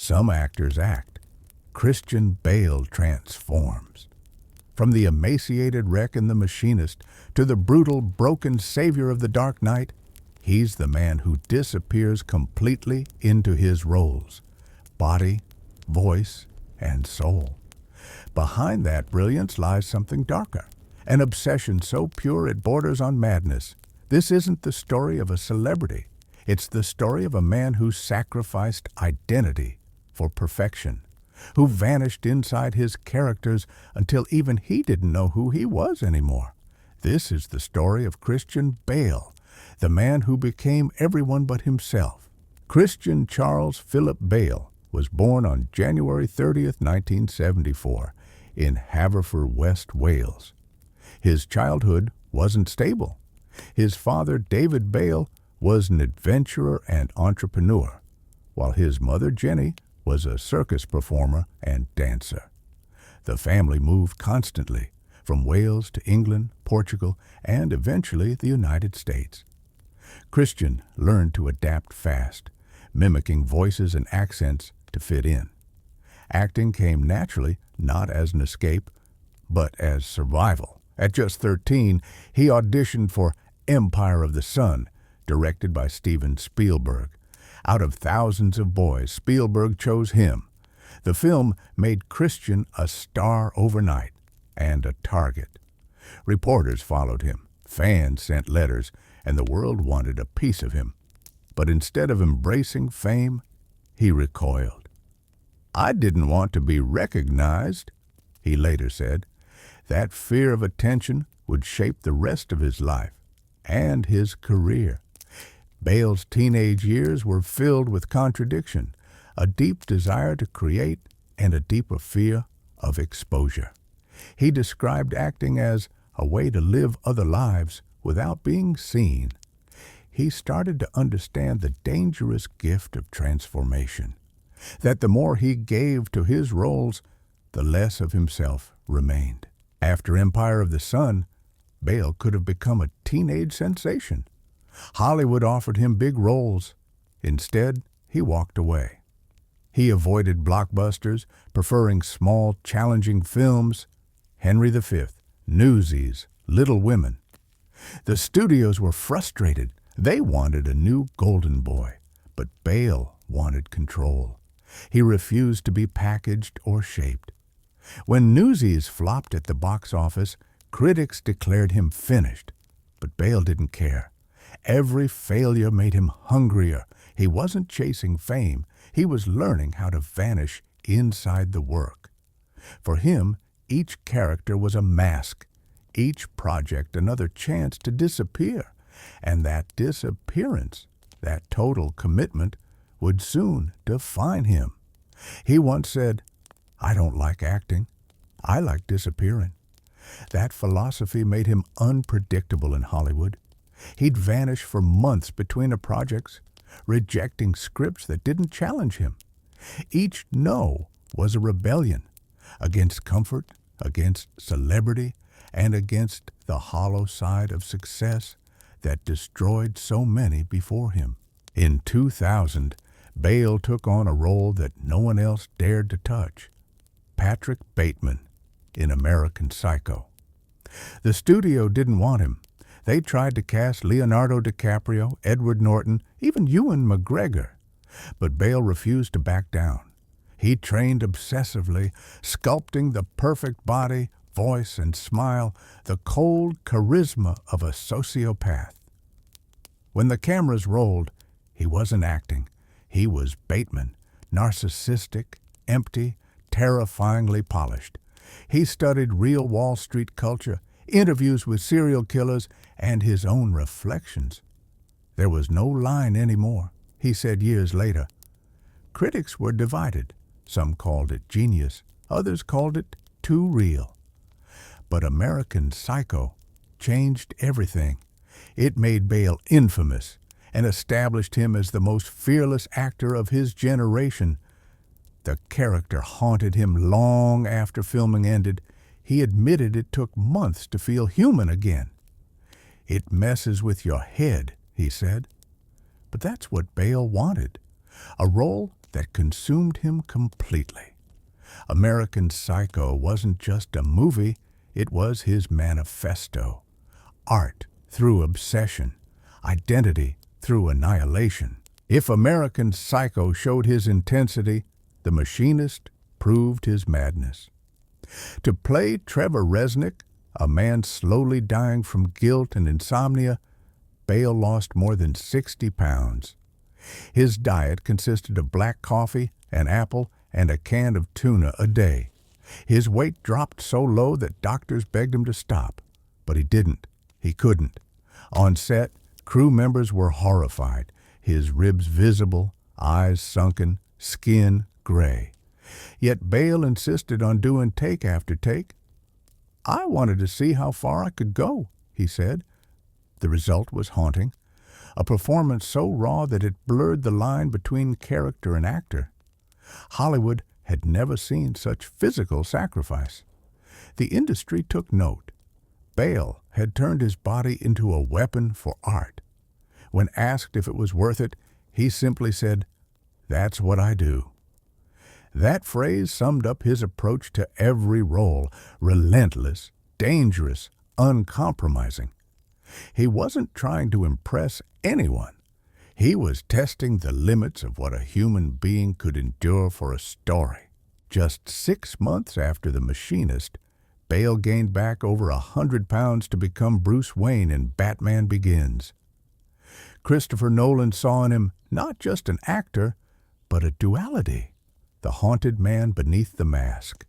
Some actors act. Christian Bale transforms. From the emaciated wreck in The Machinist to the brutal, broken savior of The Dark Knight, he's the man who disappears completely into his roles, body, voice, and soul. Behind that brilliance lies something darker, an obsession so pure it borders on madness. This isn't the story of a celebrity. It's the story of a man who sacrificed identity for perfection, who vanished inside his characters until even he didn't know who he was anymore. This is the story of Christian Bale, the man who became everyone but himself. Christian Charles Philip Bale was born on January 30th, 1974, in Haverford, West Wales. His childhood wasn't stable. His father, David Bale, was an adventurer and entrepreneur, while his mother, Jenny, was a circus performer and dancer. The family moved constantly, from Wales to England, Portugal, and eventually the United States. Christian learned to adapt fast, mimicking voices and accents to fit in. Acting came naturally, not as an escape, but as survival. At just 13, he auditioned for Empire of the Sun, directed by Steven Spielberg. Out of thousands of boys, Spielberg chose him. The film made Christian a star overnight and a target. Reporters followed him, fans sent letters, and the world wanted a piece of him. But instead of embracing fame, he recoiled. "I didn't want to be recognized," he later said. That fear of attention would shape the rest of his life and his career. Bale's teenage years were filled with contradiction, a deep desire to create and a deeper fear of exposure. He described acting as a way to live other lives without being seen. He started to understand the dangerous gift of transformation, that the more he gave to his roles, the less of himself remained. After Empire of the Sun, Bale could have become a teenage sensation. Hollywood offered him big roles. Instead, he walked away. He avoided blockbusters, preferring small, challenging films, Henry V, Newsies, Little Women. The studios were frustrated. They wanted a new golden boy, but Bale wanted control. He refused to be packaged or shaped. When Newsies flopped at the box office, critics declared him finished, but Bale didn't care. Every failure made him hungrier. He wasn't chasing fame. He was learning how to vanish inside the work. For him, each character was a mask, each project another chance to disappear. And that disappearance, that total commitment, would soon define him. He once said, "I don't like acting. I like disappearing." That philosophy made him unpredictable in Hollywood. He'd vanish for months between projects, rejecting scripts that didn't challenge him. Each no was a rebellion against comfort, against celebrity, and against the hollow side of success that destroyed so many before him. In 2000, Bale took on a role that no one else dared to touch. Patrick Bateman in American Psycho. The studio didn't want him. They tried to cast Leonardo DiCaprio, Edward Norton, even Ewan McGregor. But Bale refused to back down. He trained obsessively, sculpting the perfect body, voice, and smile, the cold charisma of a sociopath. When the cameras rolled, he wasn't acting. He was Bateman, narcissistic, empty, terrifyingly polished. He studied real Wall Street culture, interviews with serial killers, and his own reflections. There was no line anymore, he said years later. Critics were divided. Some called it genius, others called it too real. But American Psycho changed everything. It made Bale infamous and established him as the most fearless actor of his generation. The character haunted him long after filming ended. He admitted it took months to feel human again. "It messes with your head," he said. But that's what Bale wanted. A role that consumed him completely. American Psycho wasn't just a movie, it was his manifesto. Art through obsession, identity through annihilation. If American Psycho showed his intensity, The Machinist proved his madness. To play Trevor Resnick, a man slowly dying from guilt and insomnia, Bale lost more than 60 pounds. His diet consisted of black coffee, an apple, and a can of tuna a day. His weight dropped so low that doctors begged him to stop, but he didn't. He couldn't. On set, crew members were horrified, his ribs visible, eyes sunken, skin gray. Yet Bale insisted on doing take after take. "I wanted to see how far I could go," he said. The result was haunting, a performance so raw that it blurred the line between character and actor. Hollywood had never seen such physical sacrifice. The industry took note. Bale had turned his body into a weapon for art. When asked if it was worth it, he simply said, "That's what I do." That phrase summed up his approach to every role: relentless, dangerous, uncompromising. He wasn't trying to impress anyone. He was testing the limits of what a human being could endure for a story. Just 6 months after The Machinist, Bale gained back over 100 pounds to become Bruce Wayne in Batman Begins. Christopher Nolan saw in him not just an actor, but a duality, the haunted man beneath the mask.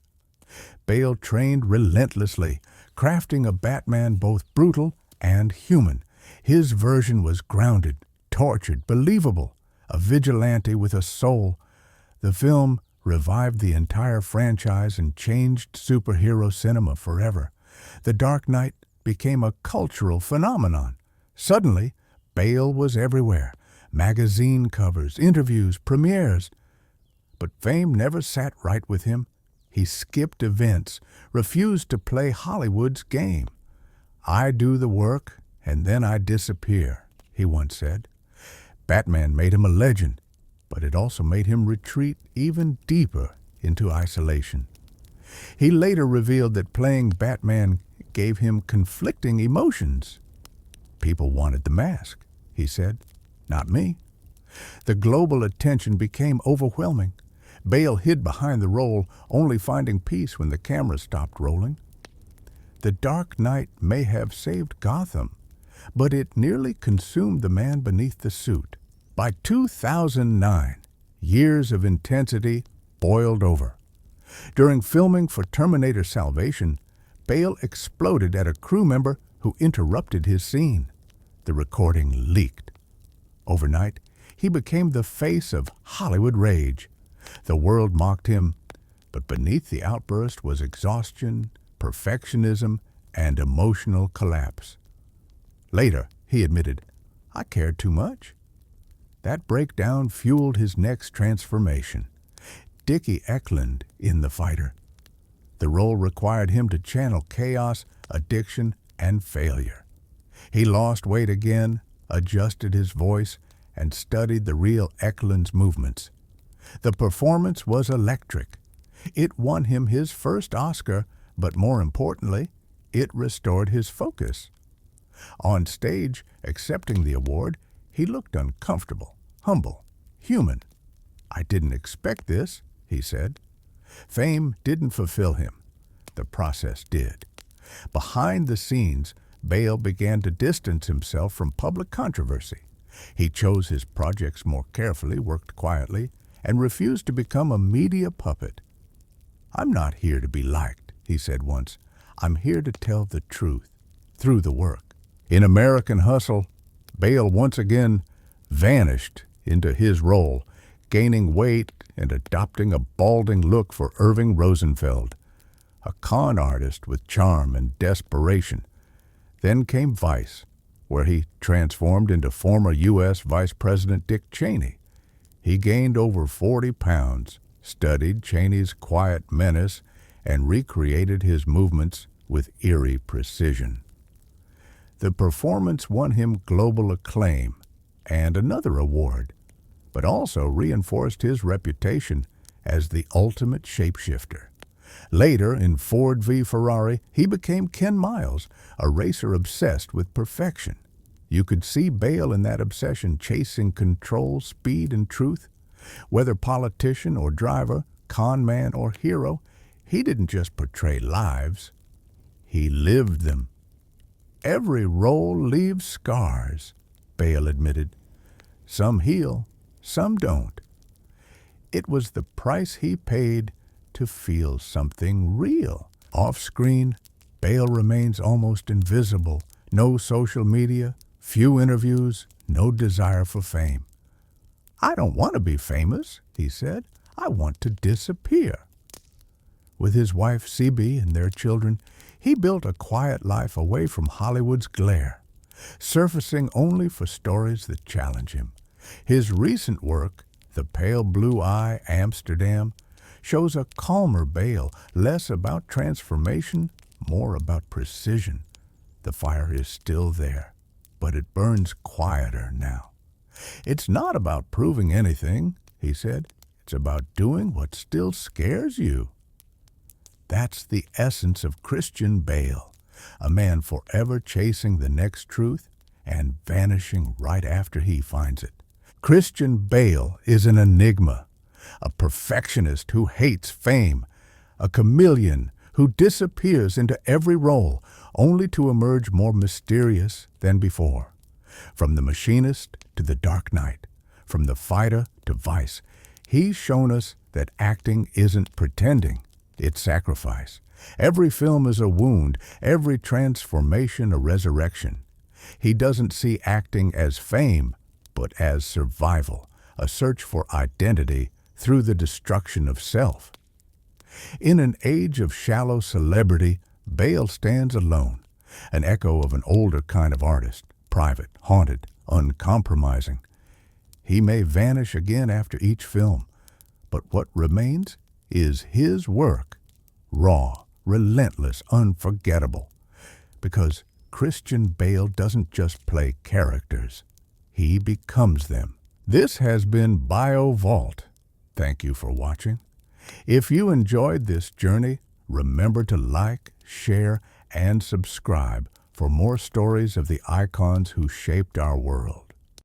Bale trained relentlessly, crafting a Batman both brutal and human. His version was grounded, tortured, believable, a vigilante with a soul. The film revived the entire franchise and changed superhero cinema forever. The Dark Knight became a cultural phenomenon. Suddenly, Bale was everywhere. Magazine covers, interviews, premieres. But fame never sat right with him. He skipped events, refused to play Hollywood's game. "I do the work, and then I disappear," he once said. Batman made him a legend, but it also made him retreat even deeper into isolation. He later revealed that playing Batman gave him conflicting emotions. "People wanted the mask," he said, "not me." The global attention became overwhelming. Bale hid behind the role, only finding peace when the camera stopped rolling. The Dark Knight may have saved Gotham, but it nearly consumed the man beneath the suit. By 2009, years of intensity boiled over. During filming for Terminator Salvation, Bale exploded at a crew member who interrupted his scene. The recording leaked. Overnight, he became the face of Hollywood rage. The world mocked him, but beneath the outburst was exhaustion, perfectionism, and emotional collapse. Later, he admitted, "I cared too much." That breakdown fueled his next transformation. Dickie Eklund in The Fighter. The role required him to channel chaos, addiction, and failure. He lost weight again, adjusted his voice, and studied the real Eklund's movements. The performance was electric. It won him his first Oscar, but more importantly, it restored his focus. On stage, accepting the award, he looked uncomfortable, humble, human. "I didn't expect this," he said. Fame didn't fulfill him. The process did. Behind the scenes, Bale began to distance himself from public controversy. He chose his projects more carefully, worked quietly, and refused to become a media puppet. "I'm not here to be liked," he said once. "I'm here to tell the truth, through the work." In American Hustle, Bale once again vanished into his role, gaining weight and adopting a balding look for Irving Rosenfeld, a con artist with charm and desperation. Then came Vice, where he transformed into former U.S. Vice President Dick Cheney. He gained over 40 pounds, studied Cheney's quiet menace, and recreated his movements with eerie precision. The performance won him global acclaim and another award, but also reinforced his reputation as the ultimate shapeshifter. Later, in Ford v Ferrari, he became Ken Miles, a racer obsessed with perfection. You could see Bale in that obsession, chasing control, speed, and truth. Whether politician or driver, con man or hero, he didn't just portray lives, he lived them. Every role leaves scars, Bale admitted. Some heal, some don't. It was the price he paid to feel something real. Off-screen, Bale remains almost invisible. No social media, few interviews, no desire for fame. "I don't want to be famous," he said. "I want to disappear." With his wife C.B. and their children, he built a quiet life away from Hollywood's glare, surfacing only for stories that challenge him. His recent work, The Pale Blue Eye, Amsterdam, shows a calmer Bale, less about transformation, more about precision. The fire is still there, but it burns quieter now. "It's not about proving anything," he said. "It's about doing what still scares you." That's the essence of Christian Bale, a man forever chasing the next truth and vanishing right after he finds it. Christian Bale is an enigma, a perfectionist who hates fame, a chameleon who disappears into every role only to emerge more mysterious than before. From the machinist to the Dark Knight, from the fighter to vice, he's shown us that acting isn't pretending, it's sacrifice. Every film is a wound, every transformation a resurrection. He doesn't see acting as fame, but as survival, a search for identity through the destruction of self. In an age of shallow celebrity, Bale stands alone, an echo of an older kind of artist, private, haunted, uncompromising. He may vanish again after each film, but what remains is his work, raw, relentless, unforgettable. Because Christian Bale doesn't just play characters, he becomes them. This has been Bio Vault. Thank you for watching. If you enjoyed this journey, remember to like, share, and subscribe for more stories of the icons who shaped our world.